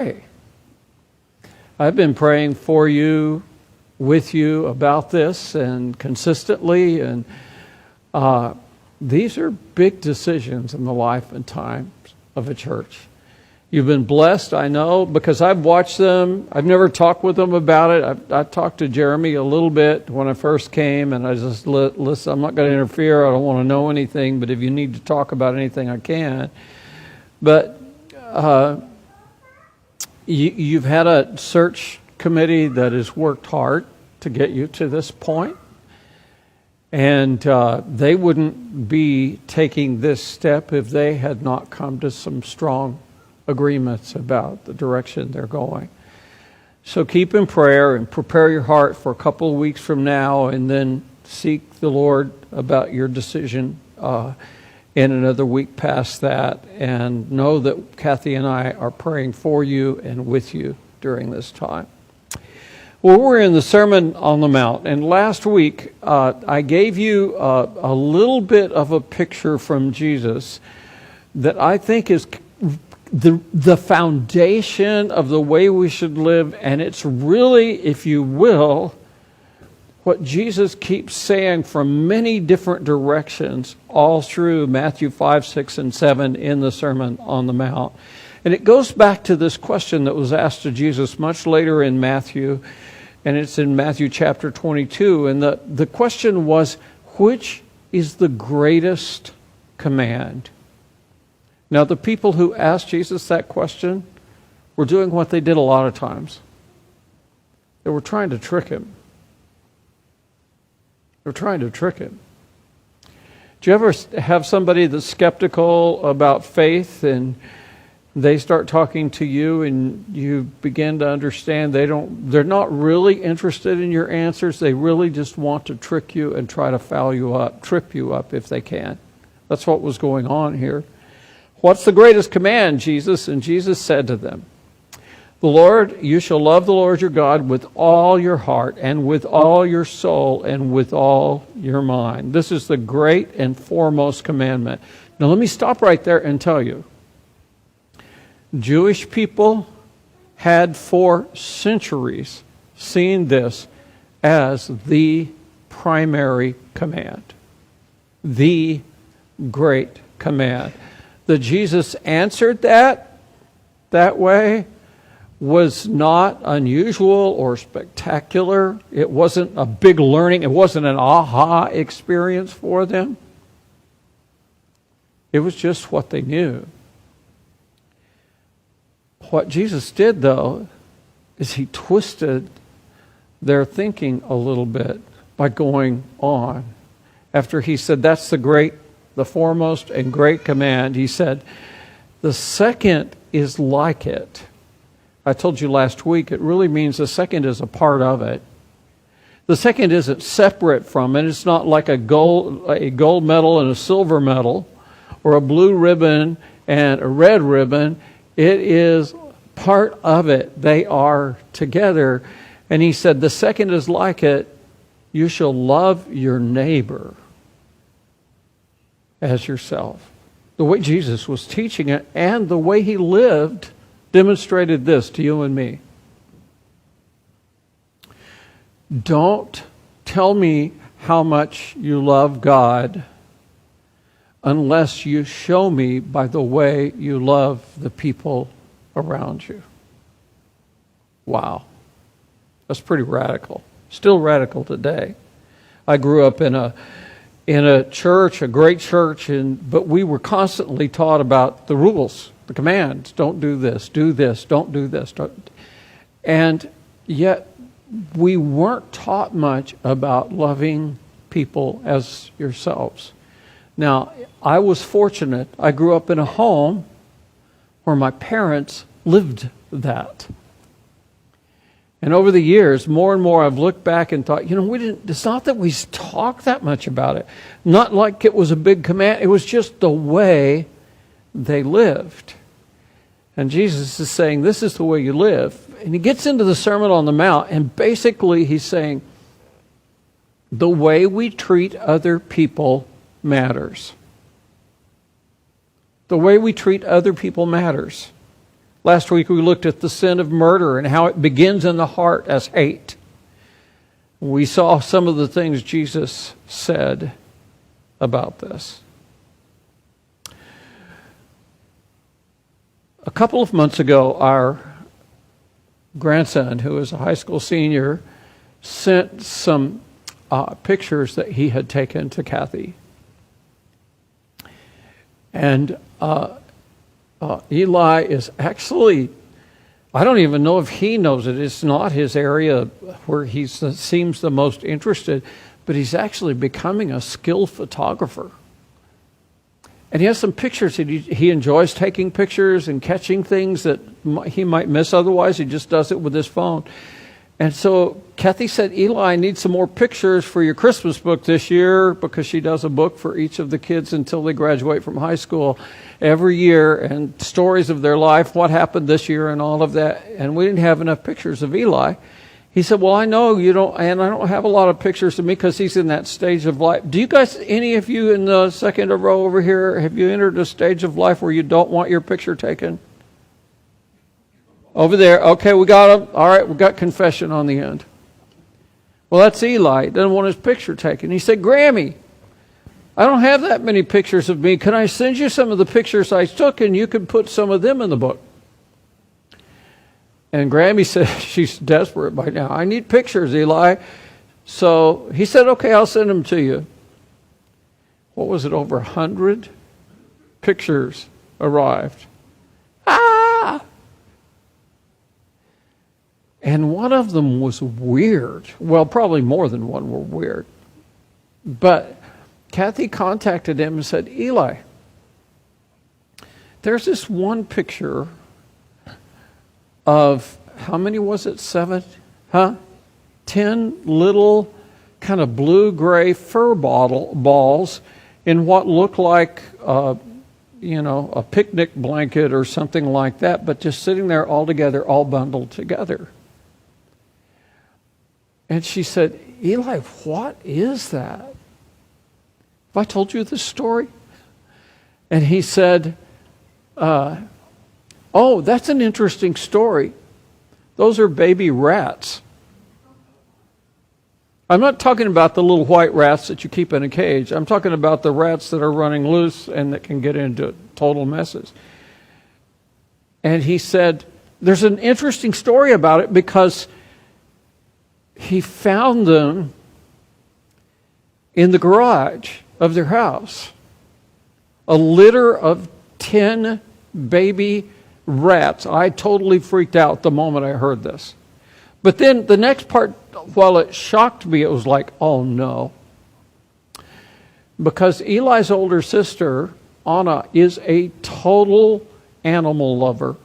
Hey, I've been praying for you, with you about this, and consistently, and these are big decisions in the life and times of a church. You've been blessed, I know, because I've watched them. I've never talked with them about it. I talked to Jeremy a little bit when I first came, and I just, listen, I'm not going to interfere. I don't want to know anything, but if you need to talk about anything, I can. But you've had a search committee that has worked hard to get you to this point. And they wouldn't be taking this step if they had not come to some strong agreements about the direction they're going. So keep in prayer and prepare your heart for a couple of weeks from now, and then seek the Lord about your decision in another week past that. And know that Kathy and I are praying for you and with you during this time. Well, we're in the Sermon on the Mount, and last week I gave you a little bit of a picture from Jesus that I think is the foundation of the way we should live, and it's really, if you will, what Jesus keeps saying from many different directions all through Matthew 5, 6, and 7 in the Sermon on the Mount. And it goes back to this question that was asked to Jesus much later in Matthew, and it's in Matthew chapter 22. And the question was, which is the greatest command? Now, the people who asked Jesus that question were doing what they did a lot of times. They were trying to trick him. They're trying to trick him. Do you ever have somebody that's skeptical about faith, and they start talking to you and you begin to understand they're not really interested in your answers. They really just want to trick you and try to foul you up, trip you up if they can. That's what was going on here. What's the greatest command, Jesus? And Jesus said to them, you shall love the Lord your God with all your heart and with all your soul and with all your mind. This is the great and foremost commandment. Now let me stop right there and tell you, Jewish people had for centuries seen this as the primary command, the great command. That Jesus answered that way was not unusual or spectacular. It wasn't a big learning. It wasn't an aha experience for them. It was just what they knew. What Jesus did, though, is he twisted their thinking a little bit by going on. After he said, that's the foremost and great command, he said, the second is like it. I told you last week, it really means the second is a part of it. The second isn't separate from it. It's not like a gold medal and a silver medal, or a blue ribbon and a red ribbon. It is part of it. They are together. And he said, the second is like it. You shall love your neighbor as yourself. The way Jesus was teaching it and the way he lived demonstrated this to you and me. Don't tell me how much you love God unless you show me by the way you love the people around you. Wow. That's pretty radical. Still radical today. I grew up in a church, a great church, but we were constantly taught about the rules, the commands. Don't do this, don't do this. And yet we weren't taught much about loving people as yourselves. Now, I was fortunate. I grew up in a home where my parents lived that. And over the years, more and more, I've looked back and thought, it's not that we talked that much about it. Not like it was a big command. It was just the way they lived. And Jesus is saying, this is the way you live. And he gets into the Sermon on the Mount, and basically he's saying, the way we treat other people matters. The way we treat other people matters. Last week we looked at the sin of murder and how it begins in the heart as hate. We saw some of the things Jesus said about this. A couple of months ago, our grandson, who is a high school senior, sent some pictures that he had taken to Kathy. And Eli is actually, I don't even know if he knows it. It's not his area where he seems the most interested, but he's actually becoming a skilled photographer. And he has some pictures. He enjoys taking pictures and catching things that he might miss otherwise. He just does it with his phone. And so Kathy said, Eli, I need some more pictures for your Christmas book this year, because she does a book for each of the kids until they graduate from high school every year, and stories of their life, what happened this year and all of that. And we didn't have enough pictures of Eli. He said, well, I know you don't, and I don't have a lot of pictures of me because he's in that stage of life. Do you guys, any of you in the second row over here, have you entered a stage of life where you don't want your picture taken? Over there. Okay, we got him. All right, we got confession on the end. Well, that's Eli. He doesn't want his picture taken. He said, Grammy, I don't have that many pictures of me. Can I send you some of the pictures I took and you can put some of them in the book? And Grammy said, she's desperate by now. I need pictures, Eli. So he said, okay, I'll send them to you. What was it, over 100 pictures arrived. Ah! And one of them was weird. Well, probably more than one were weird. But Kathy contacted him and said, Eli, there's this one picture of, how many was it? 7? 10 little kind of blue-gray fur balls in what looked like, a picnic blanket or something like that, but just sitting there all together, all bundled together. And she said, Eli, what is that? Have I told you this story? And he said, oh, that's an interesting story. Those are baby rats. I'm not talking about the little white rats that you keep in a cage. I'm talking about the rats that are running loose and that can get into total messes. And he said, there's an interesting story about it because he found them in the garage of their house. A litter of 10 baby rats. I totally freaked out the moment I heard this. But then the next part, while it shocked me, it was like, oh no. Because Eli's older sister, Anna, is a total animal lover.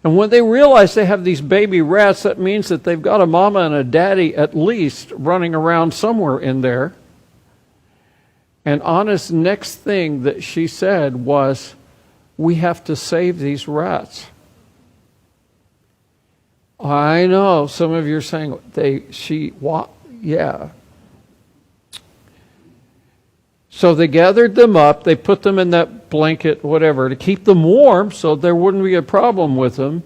And when they realize they have these baby rats, that means that they've got a mama and a daddy at least running around somewhere in there. And Anna's next thing that she said was, we have to save these rats. I know some of you are saying, yeah. So they gathered them up, they put them in that blanket, whatever, to keep them warm so there wouldn't be a problem with them.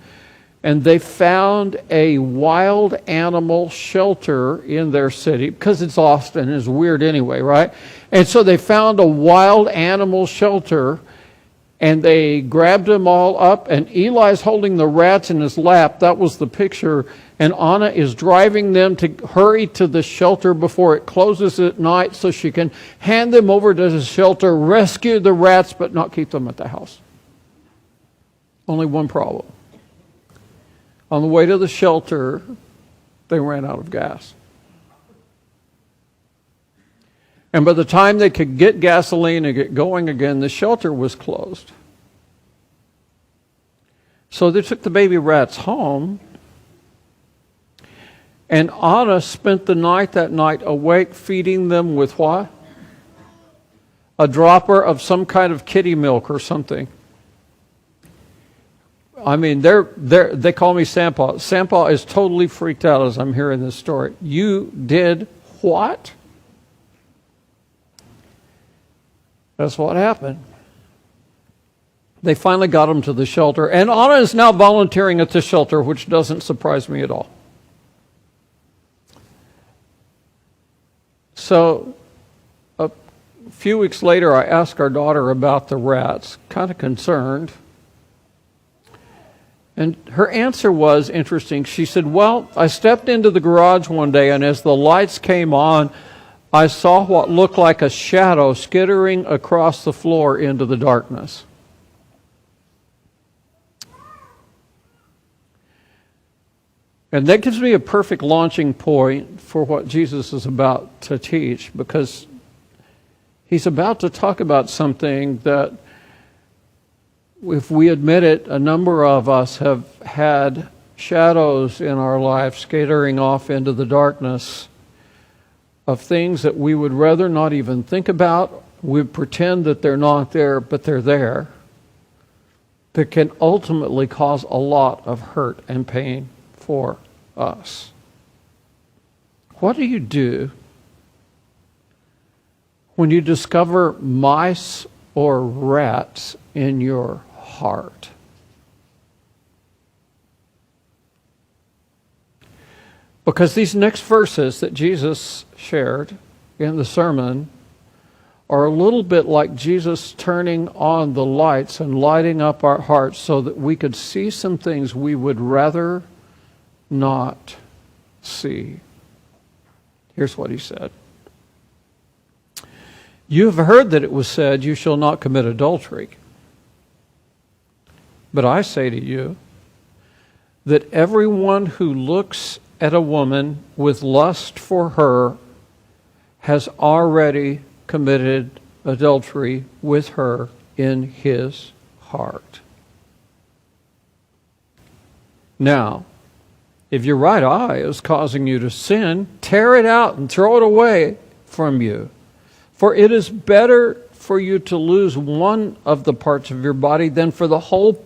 And they found a wild animal shelter in their city, because it's Austin, it's weird anyway, right? And so they found a wild animal shelter, and they grabbed them all up, and Eli's holding the rats in his lap. That was the picture. And Anna is driving them to hurry to the shelter before it closes at night so she can hand them over to the shelter, rescue the rats, but not keep them at the house. Only one problem. On the way to the shelter, they ran out of gas. And by the time they could get gasoline and get going again, the shelter was closed. So they took the baby rats home. And Anna spent the night that night awake, feeding them with what? A dropper of some kind of kitty milk or something. I mean, they call me Sampaw. Sampaw is totally freaked out as I'm hearing this story. You did what? That's what happened. They finally got him to the shelter, and Anna is now volunteering at the shelter, which doesn't surprise me at all. So a few weeks later, I asked our daughter about the rats, kind of concerned. And her answer was interesting. She said, well, I stepped into the garage one day, and as the lights came on, I saw what looked like a shadow skittering across the floor into the darkness. And that gives me a perfect launching point for what Jesus is about to teach, because he's about to talk about something that, if we admit it, a number of us have had shadows in our life scattering off into the darkness of things that we would rather not even think about. We pretend that they're not there, but they're there. That can ultimately cause a lot of hurt and pain for us. What do you do when you discover mice or rats in your heart? Because these next verses that Jesus shared in the sermon are a little bit like Jesus turning on the lights and lighting up our hearts so that we could see some things we would rather not see. Here's what he said. You have heard that it was said, you shall not commit adultery. But I say to you that everyone who looks at a woman with lust for her has already committed adultery with her in his heart. Now, if your right eye is causing you to sin, tear it out and throw it away from you. For it is better for you to lose one of the parts of your body than for the whole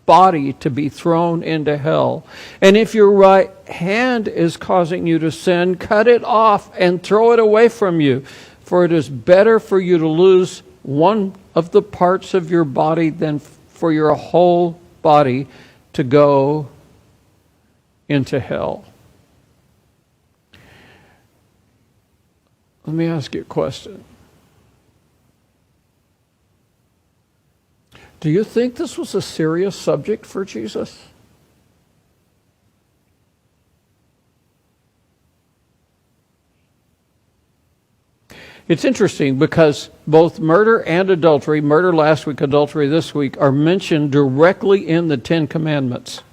body to be thrown into hell. And if your right hand is causing you to sin, cut it off and throw it away from you. For it is better for you to lose one of the parts of your body than for your whole body to go into hell. Let me ask you a question. Do you think this was a serious subject for Jesus? It's interesting because both murder and adultery, murder last week, adultery this week, are mentioned directly in the Ten Commandments.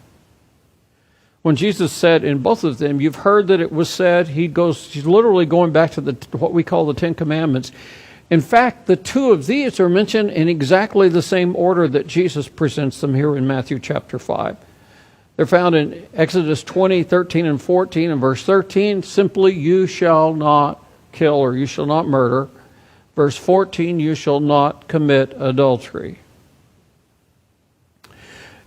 When Jesus said in both of them, you've heard that it was said, he's literally going back to what we call the Ten Commandments. In fact, the two of these are mentioned in exactly the same order that Jesus presents them here in Matthew chapter 5. They're found in Exodus 20, 13, and 14. In verse 13, simply, you shall not kill or you shall not murder. Verse 14, you shall not commit adultery.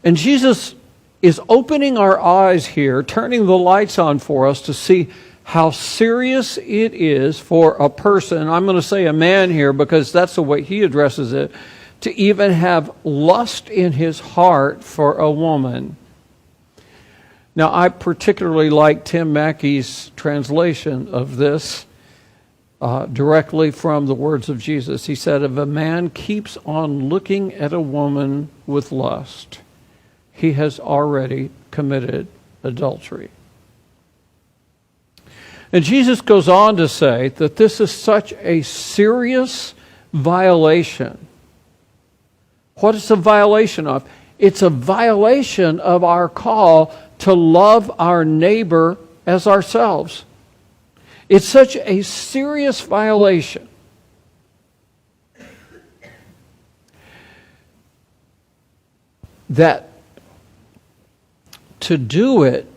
And Jesus is opening our eyes here, turning the lights on for us to see how serious it is for a person, I'm going to say a man here because that's the way he addresses it, to even have lust in his heart for a woman. Now, I particularly like Tim Mackey's translation of this directly from the words of Jesus. He said, if a man keeps on looking at a woman with lust, he has already committed adultery. And Jesus goes on to say that this is such a serious violation. What is a violation of? It's a violation of our call to love our neighbor as ourselves. It's such a serious violation that to do it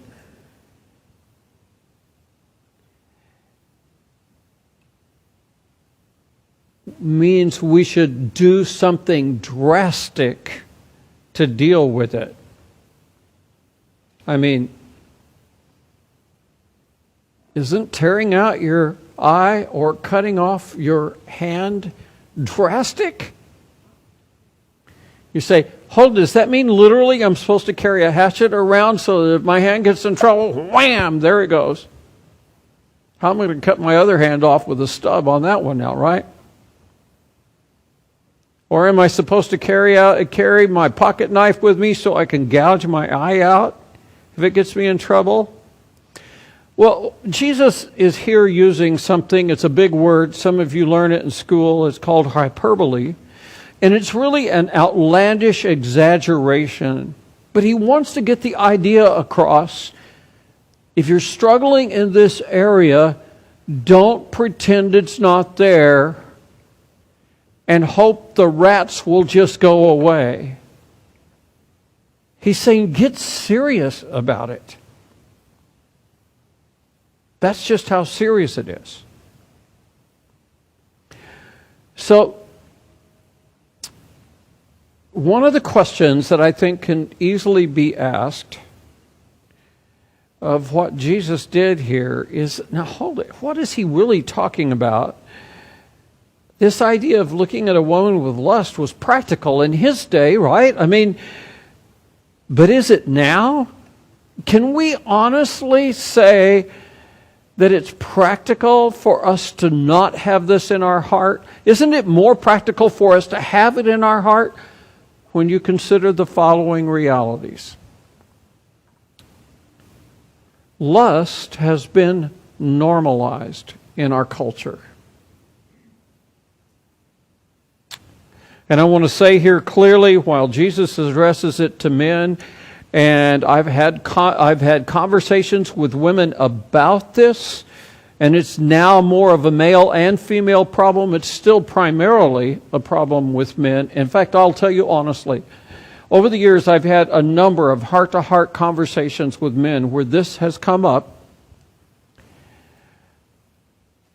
means we should do something drastic to deal with it. I mean, isn't tearing out your eye or cutting off your hand drastic? You say, hold, does that mean literally I'm supposed to carry a hatchet around so that if my hand gets in trouble, wham, there it goes. How am I going to cut my other hand off with a stub on that one now, right? Or am I supposed to carry my pocket knife with me so I can gouge my eye out if it gets me in trouble? Well, Jesus is here using something, it's a big word, some of you learn it in school, it's called hyperbole. And it's really an outlandish exaggeration. But he wants to get the idea across. If you're struggling in this area, don't pretend it's not there and hope the rats will just go away. He's saying, get serious about it. That's just how serious it is. So, one of the questions that I think can easily be asked of what Jesus did here is, now hold it, what is he really talking about? This idea of looking at a woman with lust was practical in his day, right? I mean, but is it now? Can we honestly say that it's practical for us to not have this in our heart? Isn't it more practical for us to have it in our heart when you consider the following realities? Lust has been normalized in our culture. And I want to say here clearly, while Jesus addresses it to men, and I've had conversations with women about this, and it's now more of a male and female problem. It's still primarily a problem with men. In fact, I'll tell you honestly, over the years I've had a number of heart-to-heart conversations with men where this has come up,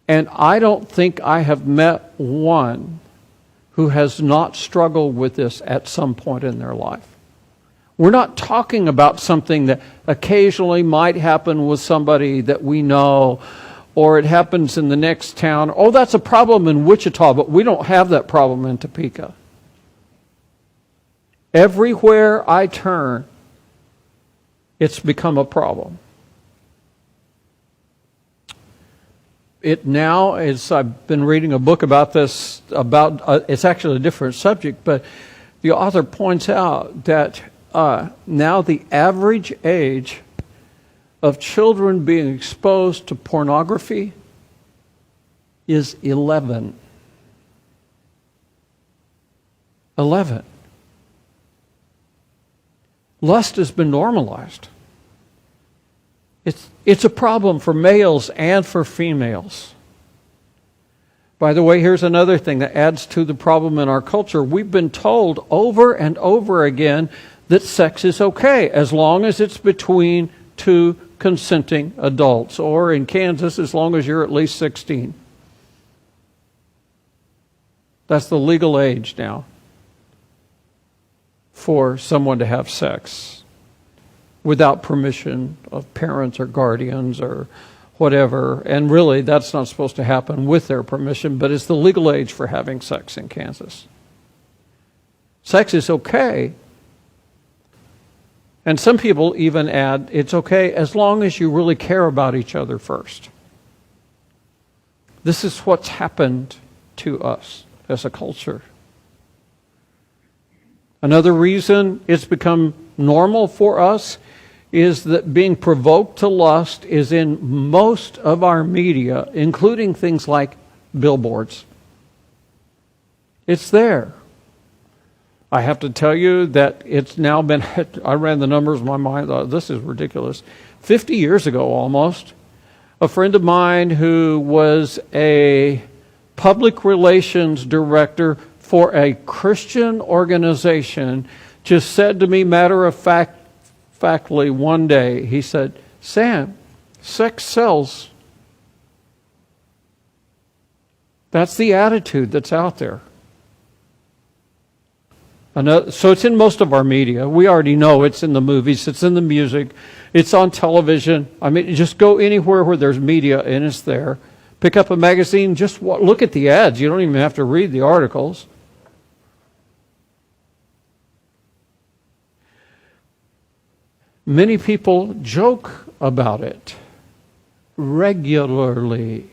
and I don't think I have met one who has not struggled with this at some point in their life. We're not talking about something that occasionally might happen with somebody that we know, or it happens in the next town. Oh, that's a problem in Wichita, but we don't have that problem in Topeka. Everywhere I turn, it's become a problem. It now is, I've been reading a book about this, it's actually a different subject, but the author points out that now the average age of children being exposed to pornography is 11. 11. Lust has been normalized. It's a problem for males and for females. By the way, here's another thing that adds to the problem in our culture. We've been told over and over again that sex is okay as long as it's between two consenting adults, or in Kansas, as long as you're at least 16. That's the legal age now for someone to have sex without permission of parents or guardians or whatever. And really, that's not supposed to happen with their permission, but it's the legal age for having sex in Kansas. Sex is okay. And some people even add, it's okay as long as you really care about each other first. This is what's happened to us as a culture. Another reason it's become normal for us is that being provoked to lust is in most of our media, including things like billboards. It's there. I have to tell you that it's now been, I ran the numbers in my mind, thought, this is ridiculous. 50 years ago almost, a friend of mine who was a public relations director for a Christian organization just said to me matter-of-factly one day, he said, Sam, sex sells. That's the attitude that's out there. So it's in most of our media. We already know it's in the movies, it's in the music, it's on television. I mean, just go anywhere where there's media and it's there. Pick up a magazine, just look at the ads. You don't even have to read the articles. Many people joke about it regularly.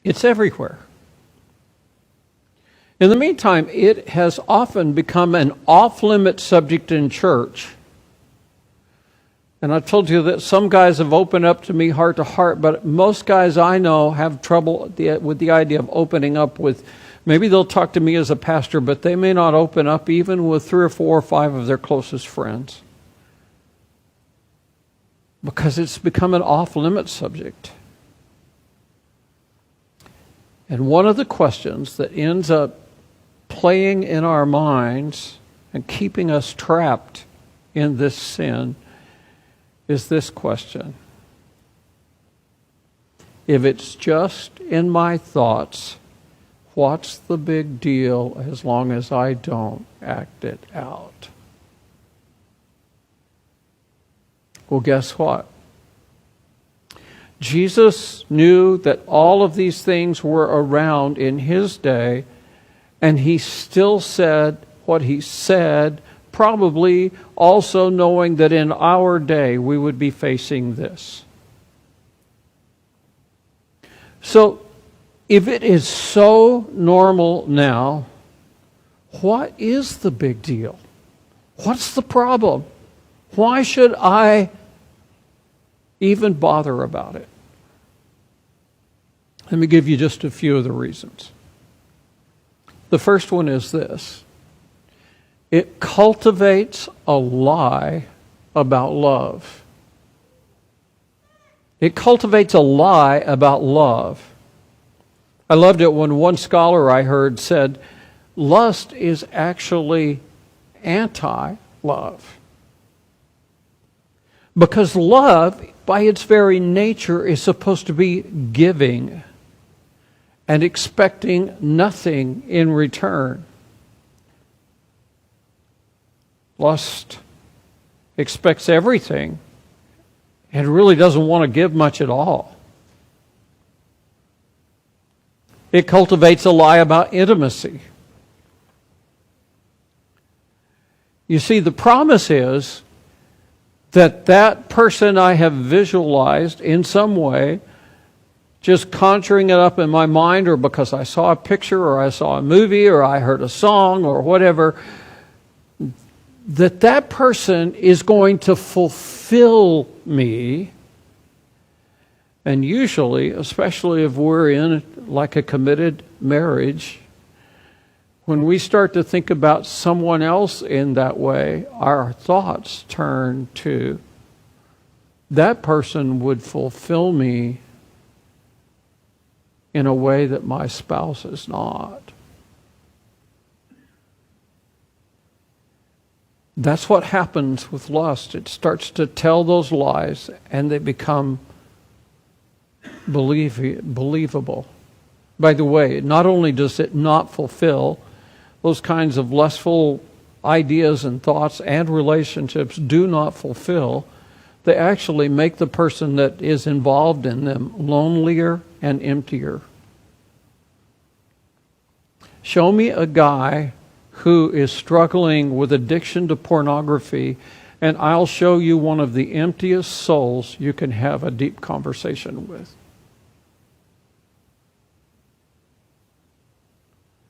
It's everywhere. In the meantime, it has often become an off-limit subject in church. And I told you that some guys have opened up to me heart to heart, but most guys I know have trouble with the idea of opening up with, maybe they'll talk to me as a pastor, but they may not open up even with 3 or 4 or 5 of their closest friends. Because it's become an off-limit subject. And one of the questions that ends up playing in our minds and keeping us trapped in this sin is this question. If it's just in my thoughts, what's the big deal as long as I don't act it out? Well, guess what? Jesus knew that all of these things were around in his day, and he still said what he said, probably also knowing that in our day we would be facing this. So, if it is so normal now, what is the big deal? What's the problem? Why should I even bother about it? Let me give you just a few of the reasons. The first one is this. It cultivates a lie about love. It cultivates a lie about love. I loved it when one scholar I heard said, lust is actually anti-love. Because love, by its very nature, is supposed to be giving and expecting nothing in return. Lust expects everything and really doesn't want to give much at all. It cultivates a lie about intimacy. You see, the promise is that that person I have visualized in some way, just conjuring it up in my mind, or because I saw a picture or I saw a movie or I heard a song or whatever, that person is going to fulfill me. And usually, especially if we're in like a committed marriage, when we start to think about someone else in that way, our thoughts turn to, that person would fulfill me in a way that my spouse is not. That's what happens with lust. It starts to tell those lies, and they become believable. By the way, not only does it not fulfill, those kinds of lustful ideas and thoughts and relationships do not fulfill, they actually make the person that is involved in them lonelier and emptier. Show me a guy who is struggling with addiction to pornography, and I'll show you one of the emptiest souls you can have a deep conversation with.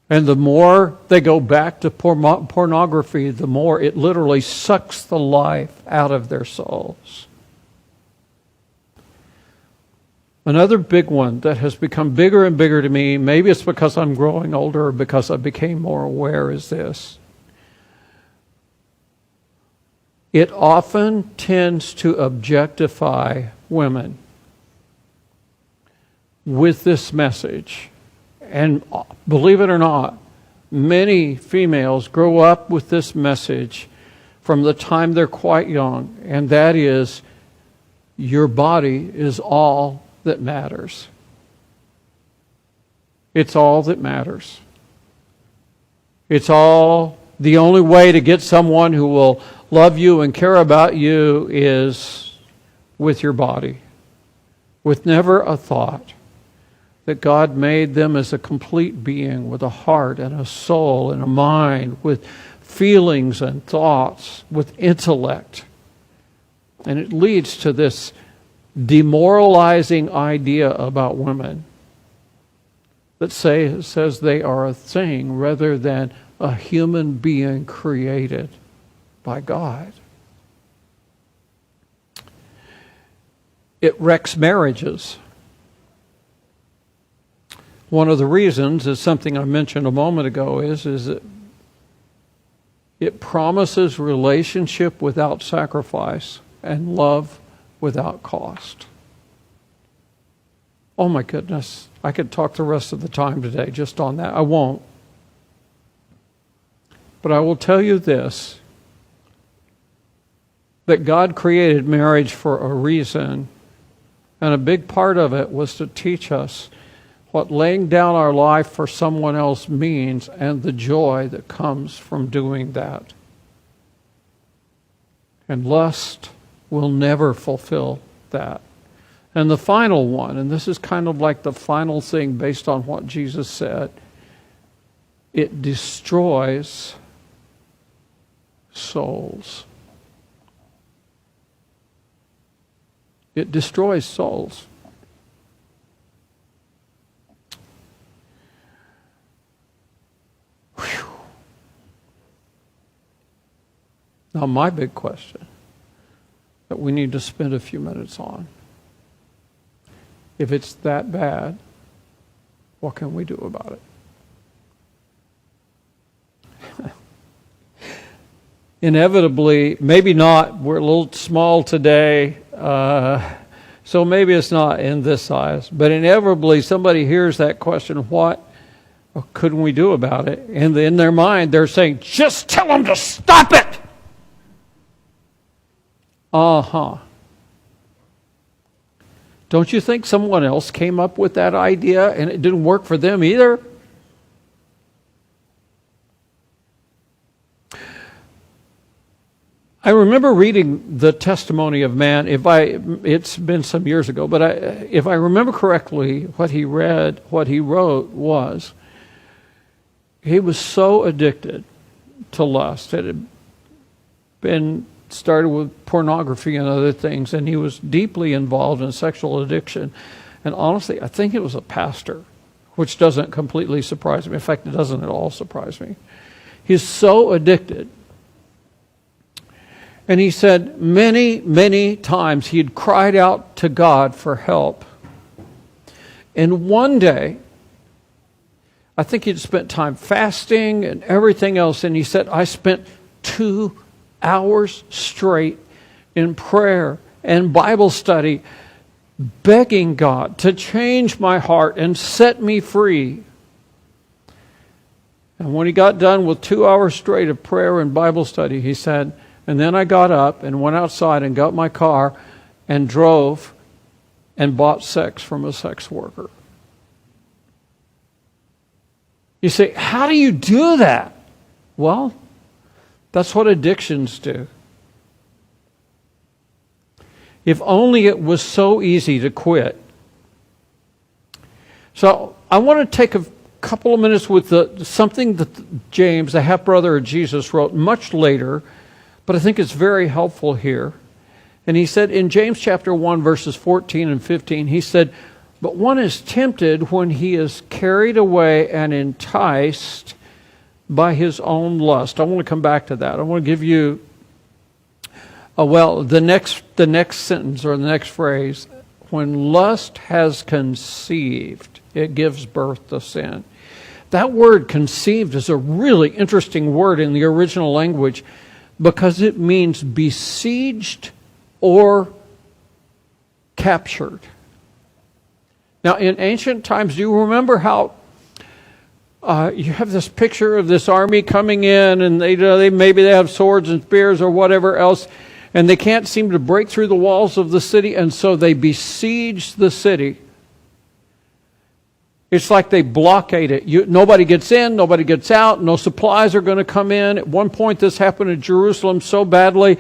And the more they go back to pornography, the more it literally sucks the life out of their souls. Another big one that has become bigger and bigger to me, maybe it's because I'm growing older or because I became more aware, is this. It often tends to objectify women with this message. And believe it or not, many females grow up with this message from the time they're quite young, and that is, your body is all that matters. It's all that matters. It's all, the only way to get someone who will love you and care about you is with your body, with never a thought that God made them as a complete being with a heart and a soul and a mind, with feelings and thoughts with intellect. And it leads to this demoralizing idea about women that says they are a thing rather than a human being created by God. It wrecks marriages. One of the reasons is something I mentioned a moment ago is that it promises relationship without sacrifice and love without cost. Oh my goodness, I could talk the rest of the time today just on that. I won't. But I will tell you this, that God created marriage for a reason, and a big part of it was to teach us what laying down our life for someone else means and the joy that comes from doing that. And lust will never fulfill that. And the final one, and this is kind of like the final thing based on what Jesus said, it destroys souls. It destroys souls. Whew. Now, my big question that we need to spend a few minutes on, if it's that bad, what can we do about it? Inevitably, maybe not, we're a little small today, so maybe it's not in this size, but inevitably somebody hears that question, what couldn't we do about it? And in their mind, they're saying, just tell them to stop it! Don't you think someone else came up with that idea and it didn't work for them either? I remember reading the testimony of man. It's been some years ago, but if I remember correctly, what he wrote was, he was so addicted to lust. It had been started with pornography and other things, and he was deeply involved in sexual addiction. And honestly, I think it was a pastor, which doesn't completely surprise me. In fact, it doesn't at all surprise me. He's so addicted. And he said many, many times he had cried out to God for help. And one day, I think he'd spent time fasting and everything else, and he said, I spent 2 hours straight in prayer and Bible study, begging God to change my heart and set me free. And when he got done with 2 hours straight of prayer and Bible study, he said, and then I got up and went outside and got my car and drove and bought sex from a sex worker. You say, how do you do that? Well, that's what addictions do. If only it was so easy to quit. So I want to take a couple of minutes with something that James, the half-brother of Jesus, wrote much later, but I think it's very helpful here. And he said in James chapter 1, verses 14 and 15, he said, but one is tempted when he is carried away and enticed by his own lust. I want to come back to that. I want to give you, the next sentence or the next phrase. When lust has conceived, it gives birth to sin. That word conceived is a really interesting word in the original language because it means besieged or captured. Now, in ancient times, do you remember how you have this picture of this army coming in, and maybe they have swords and spears or whatever else, and they can't seem to break through the walls of the city, and so they besiege the city. It's like they blockade it. Nobody gets in, nobody gets out, no supplies are going to come in. At one point, this happened in Jerusalem so badly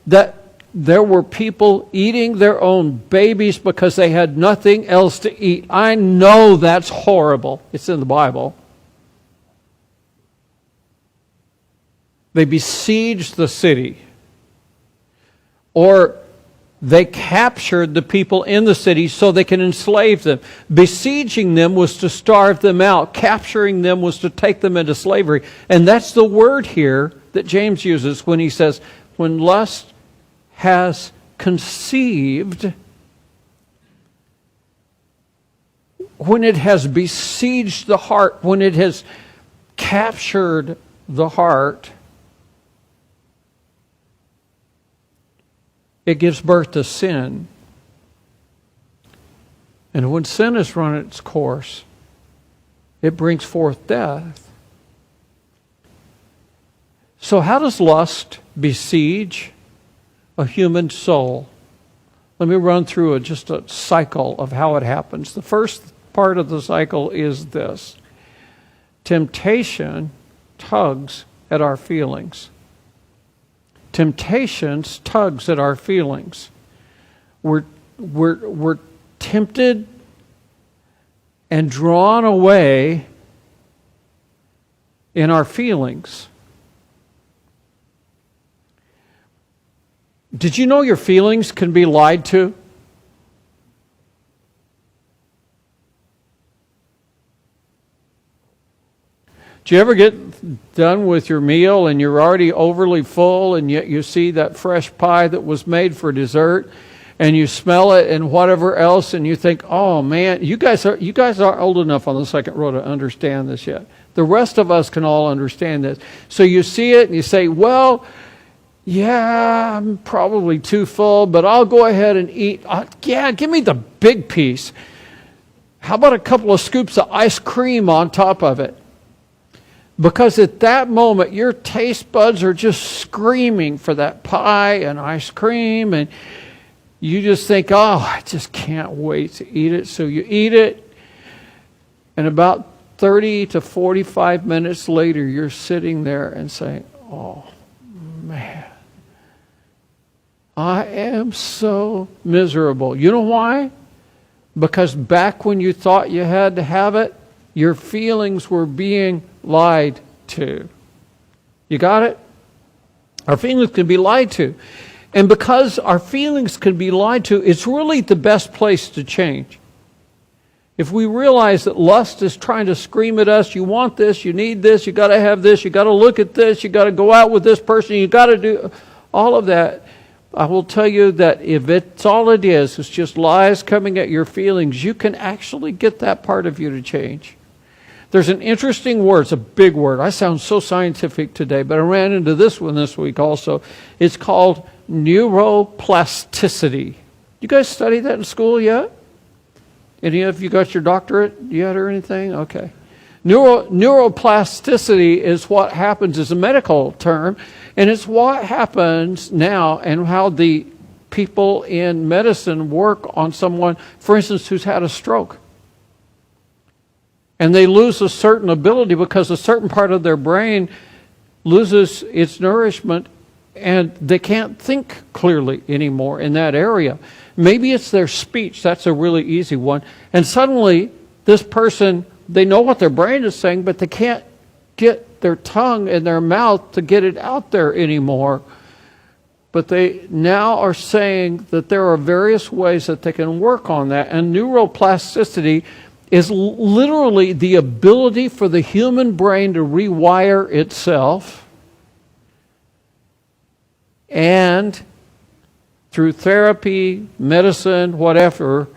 that there were people eating their own babies because they had nothing else to eat. I know that's horrible. It's in the Bible. They besieged the city. Or they captured the people in the city so they can enslave them. Besieging them was to starve them out. Capturing them was to take them into slavery. And that's the word here that James uses when he says, when lust has conceived, when it has besieged the heart, when it has captured the heart, it gives birth to sin. And when sin has run its course, it brings forth death. So how does lust besiege a human soul? Let me run through just a cycle of how it happens. The first part of the cycle is this. Temptation tugs at our feelings. Temptations tugs at our feelings. We're tempted and drawn away in our feelings. Did you know your feelings can be lied to? Do you ever get done with your meal and you're already overly full, and yet you see that fresh pie that was made for dessert, and you smell it and whatever else, and you think, oh man, you guys aren't old enough on the second row to understand this yet. The rest of us can all understand this. So you see it and you say, well, yeah, I'm probably too full, but I'll go ahead and eat. Yeah, give me the big piece. How about a couple of scoops of ice cream on top of it? Because at that moment, your taste buds are just screaming for that pie and ice cream, and you just think, oh, I just can't wait to eat it. So you eat it, and about 30 to 45 minutes later, you're sitting there and saying, oh, man, I am so miserable. You know why? Because back when you thought you had to have it, your feelings were being lied to. You got it? Our feelings can be lied to. And because our feelings can be lied to, it's really the best place to change. If we realize that lust is trying to scream at us, you want this, you need this, you got to have this, you got to look at this, you got to go out with this person, you got to do all of that, I will tell you that if it's all it is, it's just lies coming at your feelings, you can actually get that part of you to change. There's an interesting word. It's a big word. I sound so scientific today, but I ran into this one this week also. It's called neuroplasticity. You guys study that in school yet? Any of you got your doctorate yet or anything? Okay. Neuroplasticity is what happens as a medical term, and it's what happens now and how the people in medicine work on someone, for instance, who's had a stroke. And they lose a certain ability because a certain part of their brain loses its nourishment and they can't think clearly anymore in that area. Maybe it's their speech. That's a really easy one. And suddenly, this person, they know what their brain is saying, but they can't get their tongue and their mouth to get it out there anymore. But they now are saying that there are various ways that they can work on that. And neuroplasticity is literally the ability for the human brain to rewire itself, and through therapy, medicine, whatever,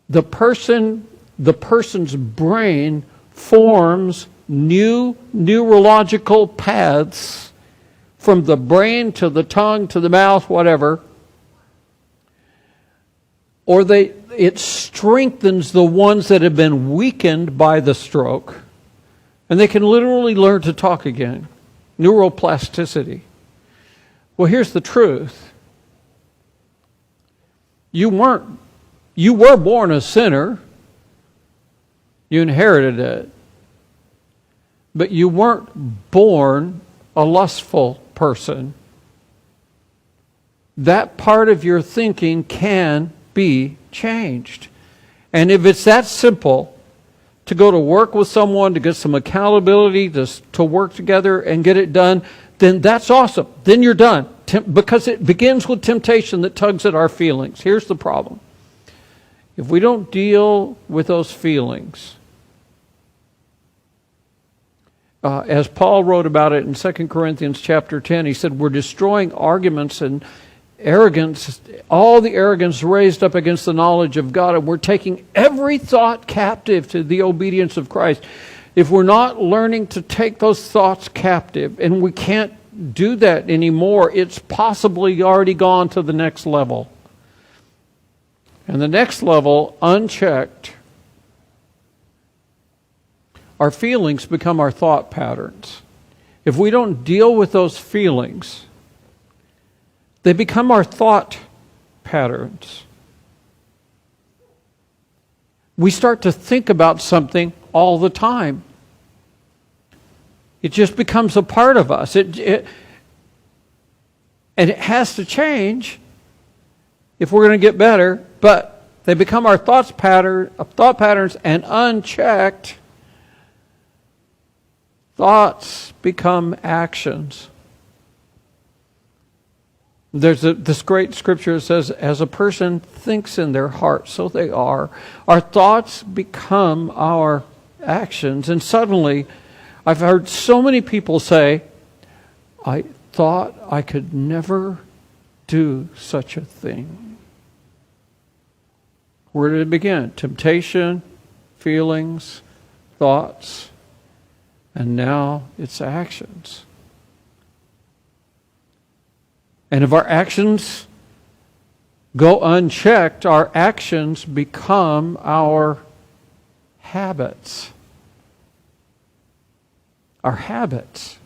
the person's brain forms new neurological paths from the brain to the tongue to the mouth, whatever, or it strengthens the ones that have been weakened by the stroke, and they can literally learn to talk again. Neuroplasticity. Well, here's the truth. You were born a sinner. You inherited it. But you weren't born a lustful person. That part of your thinking can be changed. And if it's that simple to go to work with someone, to get some accountability, to work together and get it done, then that's awesome. Then you're done. Because it begins with temptation that tugs at our feelings. Here's the problem. If we don't deal with those feelings, as Paul wrote about it in 2 Corinthians chapter 10, he said, we're destroying arguments and arrogance, all the arrogance raised up against the knowledge of God, and we're taking every thought captive to the obedience of Christ. If we're not learning to take those thoughts captive, and we can't do that anymore, it's possibly already gone to the next level. And the next level, unchecked, our feelings become our thought patterns. If we don't deal with those feelings, they become our thought patterns. We start to think about something all the time. It just becomes a part of us. And it has to change if we're going to get better, but they become our thought patterns, and unchecked, thoughts become actions. There's this great scripture that says, as a person thinks in their heart, so they are. Our thoughts become our actions. And suddenly, I've heard so many people say, I thought I could never do such a thing. Where did it begin? Temptation, feelings, thoughts, and now it's actions. And if our actions go unchecked, our actions become our habits. Our habits.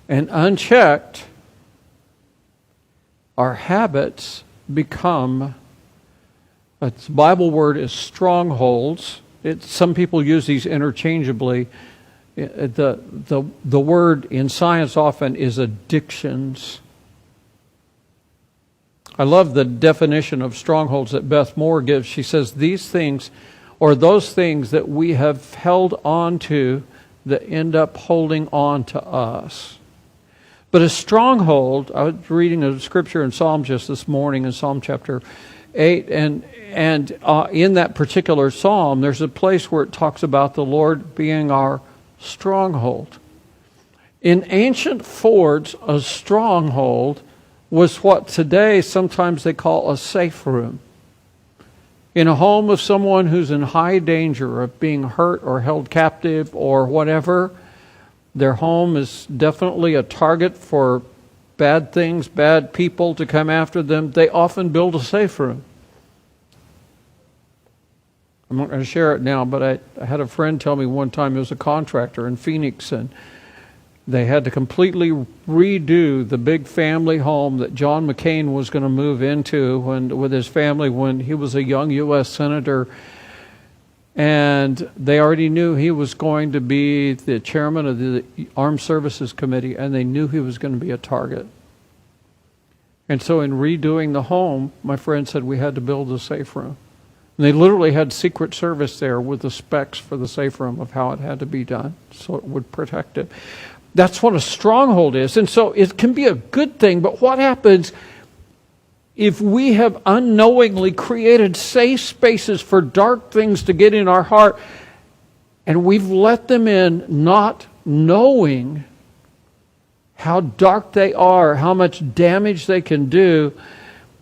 And unchecked, our habits become, the Bible word is strongholds. Some people use these interchangeably. The word in science often is addictions. I love the definition of strongholds that Beth Moore gives. She says, these things, or those things that we have held on to that end up holding on to us. But a stronghold, I was reading a scripture in Psalm just this morning, in Psalm chapter 8, and in that particular psalm, there's a place where it talks about the Lord being our stronghold. In ancient fords, a stronghold was what today sometimes they call a safe room. In a home of someone who's in high danger of being hurt or held captive or whatever, their home is definitely a target for bad things, bad people to come after them. They often build a safe room. I'm not going to share it now, but I had a friend tell me one time, he was a contractor in Phoenix, and they had to completely redo the big family home that John McCain was going to move into with his family when he was a young U.S. Senator. And they already knew he was going to be the chairman of the Armed Services Committee, and they knew he was going to be a target. And so in redoing the home, my friend said we had to build a safe room. And they literally had Secret Service there with the specs for the safe room of how it had to be done so it would protect it. That's what a stronghold is. And so it can be a good thing, but what happens if we have unknowingly created safe spaces for dark things to get in our heart, and we've let them in not knowing how dark they are, how much damage they can do,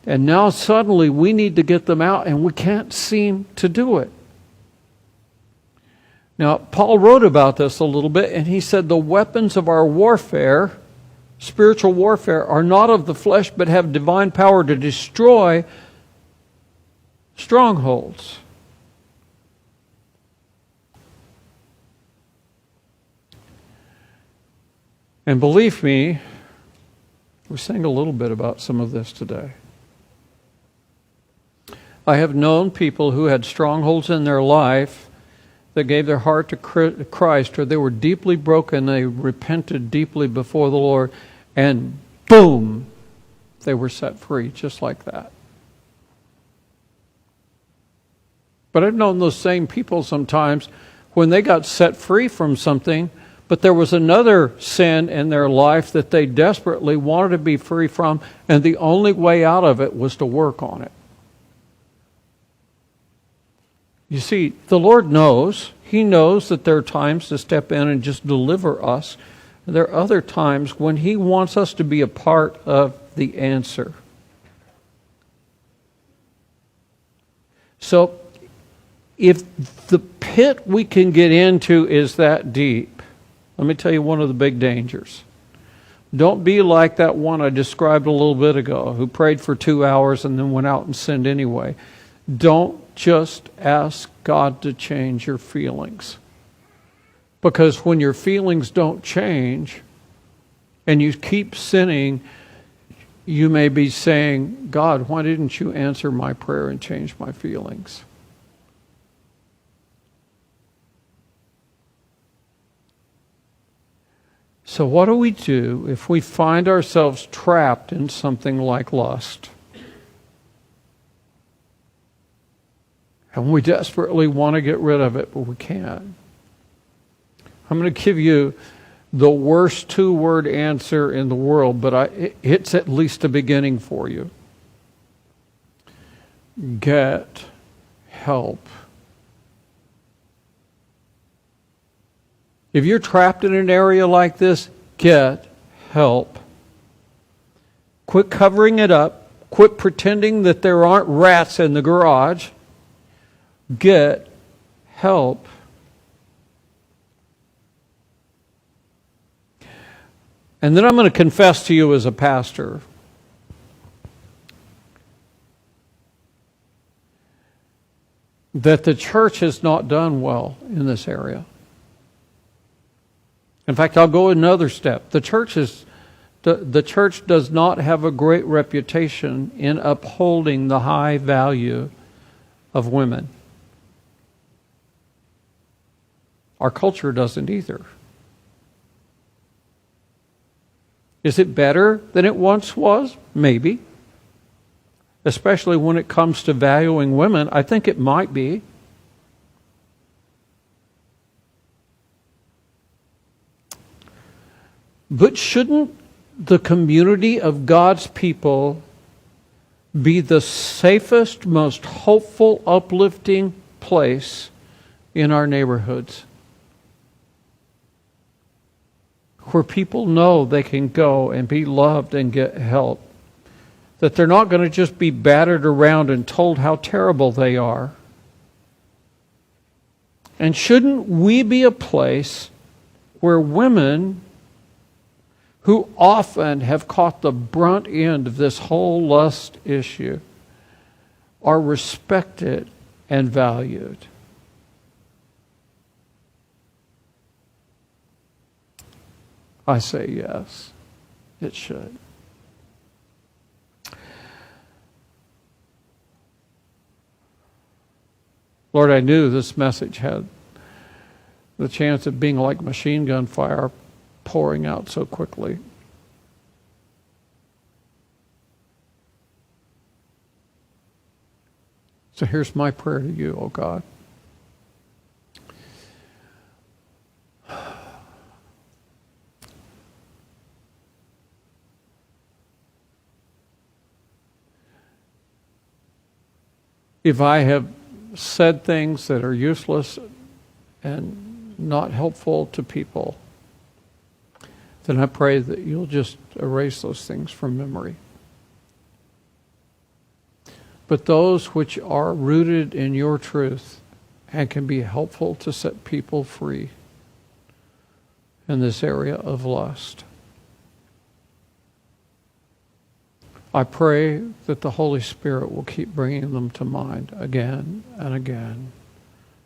and now suddenly we need to get them out and we can't seem to do it. Now, Paul wrote about this a little bit, and he said the weapons of our warfare, spiritual warfare, are not of the flesh but have divine power to destroy strongholds. And believe me, we sang a little bit about some of this today. I have known people who had strongholds in their life that gave their heart to Christ, or they were deeply broken, they repented deeply before the Lord, and boom, they were set free just like that. But I've known those same people sometimes when they got set free from something, but there was another sin in their life that they desperately wanted to be free from, and the only way out of it was to work on it. You see, the Lord knows. He knows that there are times to step in and just deliver us. There are other times when He wants us to be a part of the answer. So, if the pit we can get into is that deep, let me tell you one of the big dangers. Don't be like that one I described a little bit ago who prayed for 2 hours and then went out and sinned anyway. Don't just ask God to change your feelings. Because when your feelings don't change and you keep sinning, you may be saying, God, why didn't you answer my prayer and change my feelings? So what do we do if we find ourselves trapped in something like lust? And we desperately want to get rid of it, but we can't. I'm going to give you the worst 2-word answer in the world, but it's at least a beginning for you. Get help. If you're trapped in an area like this, get help. Quit covering it up. Quit pretending that there aren't rats in the garage. Get help. And then I'm going to confess to you as a pastor. That the church has not done well in this area. In fact, I'll go another step. The church does not have a great reputation in upholding the high value of women. Our culture doesn't either. Is it better than it once was? Maybe. Especially when it comes to valuing women, I think it might be. But shouldn't the community of God's people be the safest, most hopeful, uplifting place in our neighborhoods? Where people know they can go and be loved and get help. That they're not going to just be battered around and told how terrible they are. And shouldn't we be a place where women who often have caught the brunt end of this whole lust issue are respected and valued? I say yes, it should. Lord, I knew this message had the chance of being like machine gun fire pouring out so quickly. So here's my prayer to you, oh God. If I have said things that are useless and not helpful to people, then I pray that you'll just erase those things from memory. But those which are rooted in your truth and can be helpful to set people free in this area of lust, I pray that the Holy Spirit will keep bringing them to mind again and again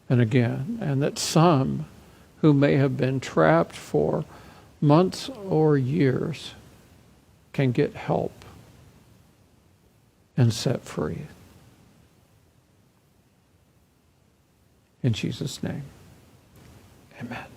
and again, and that some who may have been trapped for months or years can get help and set free. In Jesus' name, amen.